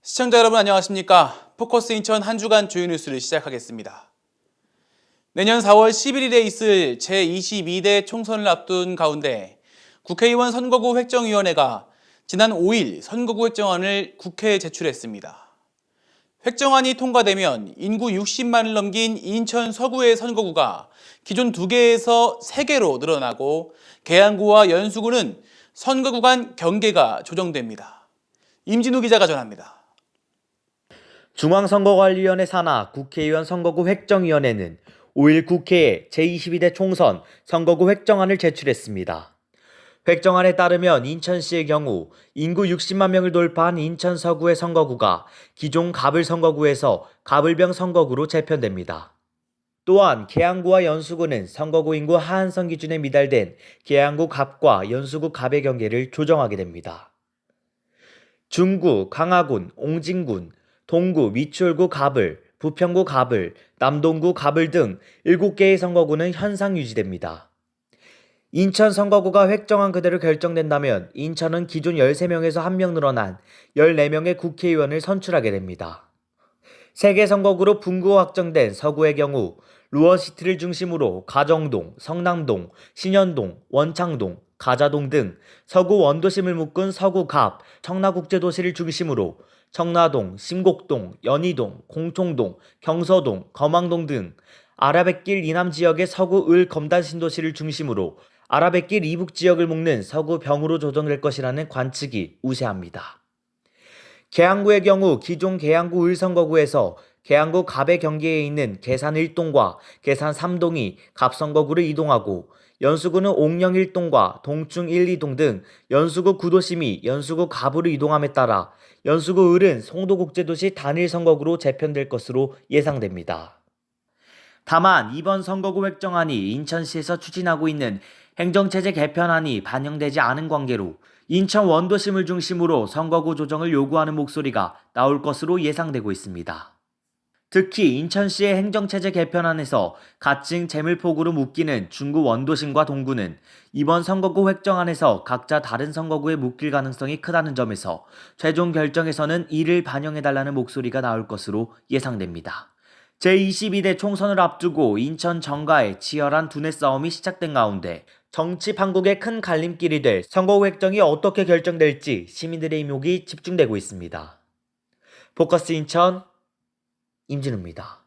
시청자 여러분 안녕하십니까? 포커스 인천 한 주간 주요 뉴스를 시작하겠습니다. 내년 4월 11일에 있을 제22대 총선을 앞둔 가운데 국회의원 선거구 획정위원회가 지난 5일 선거구 획정안을 국회에 제출했습니다. 획정안이 통과되면 인구 60만을 넘긴 인천 서구의 선거구가 기존 2개에서 3개로 늘어나고 계양구와 연수구는 선거구 간 경계가 조정됩니다. 임진우 기자가 전합니다. 중앙선거관리위원회 산하 국회의원 선거구 획정위원회는 5일 국회에 제22대 총선 선거구 획정안을 제출했습니다. 획정안에 따르면 인천시의 경우 인구 60만 명을 돌파한 인천 서구의 선거구가 기존 갑을 선거구에서 갑을병 선거구로 재편됩니다. 또한 계양구와 연수구는 선거구 인구 하한선 기준에 미달된 계양구 갑과 연수구 갑의 경계를 조정하게 됩니다. 중구, 강화군, 옹진군, 동구, 미추홀구 갑을, 부평구 갑을, 남동구 갑을 등 7개의 선거구는 현상 유지됩니다. 인천 선거구가 획정안 그대로 결정된다면 인천은 기존 13명에서 1명 늘어난 14명의 국회의원을 선출하게 됩니다. 3개 선거구로 분구가 확정된 서구의 경우 루어시티를 중심으로 가정동, 성남동, 신현동, 원창동, 가자동 등 서구 원도심을 묶은 서구갑, 청라국제도시를 중심으로 청라동, 심곡동, 연희동, 공통동, 경서동, 거망동 등 아라뱃길 이남 지역의 서구 을 검단 신도시를 중심으로 아라뱃길 이북 지역을 묶는 서구 병으로 조정될 것이라는 관측이 우세합니다. 계양구의 경우 기존 계양구 을 선거구에서 계양구 갑의 경계에 있는 계산 1동과 계산 3동이 갑 선거구를 이동하고 연수구는 옥령 1동과 동충 1, 2동 등 연수구 구도심이 연수구 갑으로 이동함에 따라 연수구 을은 송도국제도시 단일 선거구로 재편될 것으로 예상됩니다. 다만 이번 선거구 획정안이 인천시에서 추진하고 있는 행정체제 개편안이 반영되지 않은 관계로 인천 원도심을 중심으로 선거구 조정을 요구하는 목소리가 나올 것으로 예상되고 있습니다. 특히 인천시의 행정체제 개편안에서 가칭 재물포구로 묶이는 중구 원도심과 동구는 이번 선거구 획정안에서 각자 다른 선거구에 묶일 가능성이 크다는 점에서 최종 결정에서는 이를 반영해달라는 목소리가 나올 것으로 예상됩니다. 제22대 총선을 앞두고 인천 정가에 치열한 두뇌 싸움이 시작된 가운데 정치 판국의 큰 갈림길이 될 선거구 획정이 어떻게 결정될지 시민들의 이목이 집중되고 있습니다. 포커스 인천 임진우입니다.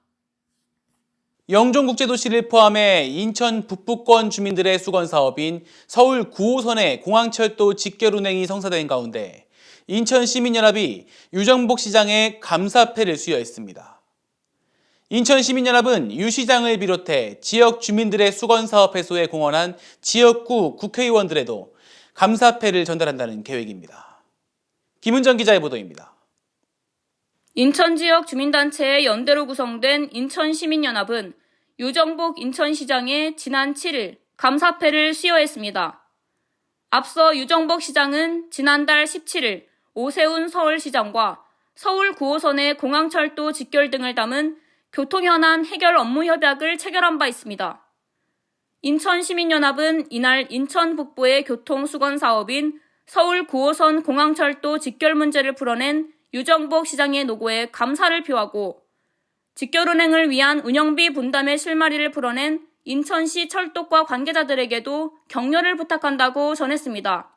영종국제도시를 포함해 인천 북부권 주민들의 수건 사업인 서울 9호선의 공항철도 직결 운행이 성사된 가운데 인천시민연합이 유정복 시장의 감사패를 수여했습니다. 인천시민연합은 유 시장을 비롯해 지역 주민들의 수건 사업 해소에 공헌한 지역구 국회의원들에도 감사패를 전달한다는 계획입니다. 김은정 기자의 보도입니다. 인천 지역 주민단체의 연대로 구성된 인천시민연합은 유정복 인천시장에 지난 7일 감사패를 수여했습니다. 앞서 유정복 시장은 지난달 17일 오세훈 서울시장과 서울 9호선의 공항철도 직결 등을 담은 교통현안 해결 업무 협약을 체결한 바 있습니다. 인천시민연합은 이날 인천 북부의 교통수건 사업인 서울 9호선 공항철도 직결 문제를 풀어낸 유정복 시장의 노고에 감사를 표하고 직결 운행을 위한 운영비 분담의 실마리를 풀어낸 인천시 철도과 관계자들에게도 격려를 부탁한다고 전했습니다.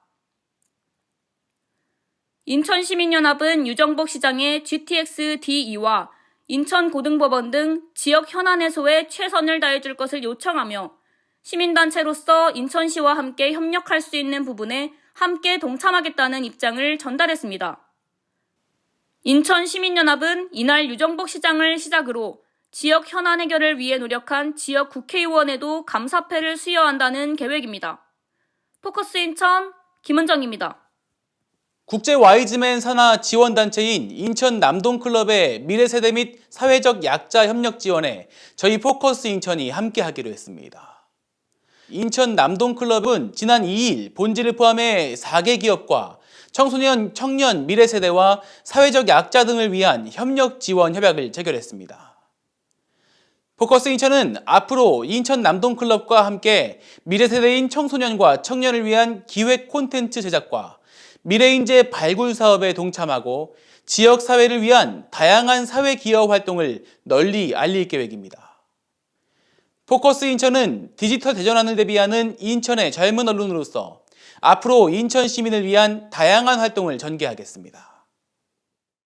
인천시민연합은 유정복 시장의 GTX D2와 인천고등법원 등 지역 현안 해소에 최선을 다해줄 것을 요청하며 시민단체로서 인천시와 함께 협력할 수 있는 부분에 함께 동참하겠다는 입장을 전달했습니다. 인천시민연합은 이날 유정복 시장을 시작으로 지역 현안 해결을 위해 노력한 지역 국회의원에도 감사패를 수여한다는 계획입니다. 포커스 인천 김은정입니다. 국제 와이즈맨 산하 지원단체인 인천 남동클럽의 미래세대 및 사회적 약자 협력 지원에 저희 포커스 인천이 함께하기로 했습니다. 인천 남동클럽은 지난 2일 본지를 포함해 4개 기업과 청소년, 청년, 미래세대와 사회적 약자 등을 위한 협력 지원 협약을 체결했습니다. 포커스 인천은 앞으로 인천 남동클럽과 함께 미래세대인 청소년과 청년을 위한 기획 콘텐츠 제작과 미래인재 발굴 사업에 동참하고 지역 사회를 위한 다양한 사회 기여 활동을 널리 알릴 계획입니다. 포커스 인천은 디지털 대전환을 대비하는 인천의 젊은 언론으로서 앞으로 인천 시민을 위한 다양한 활동을 전개하겠습니다.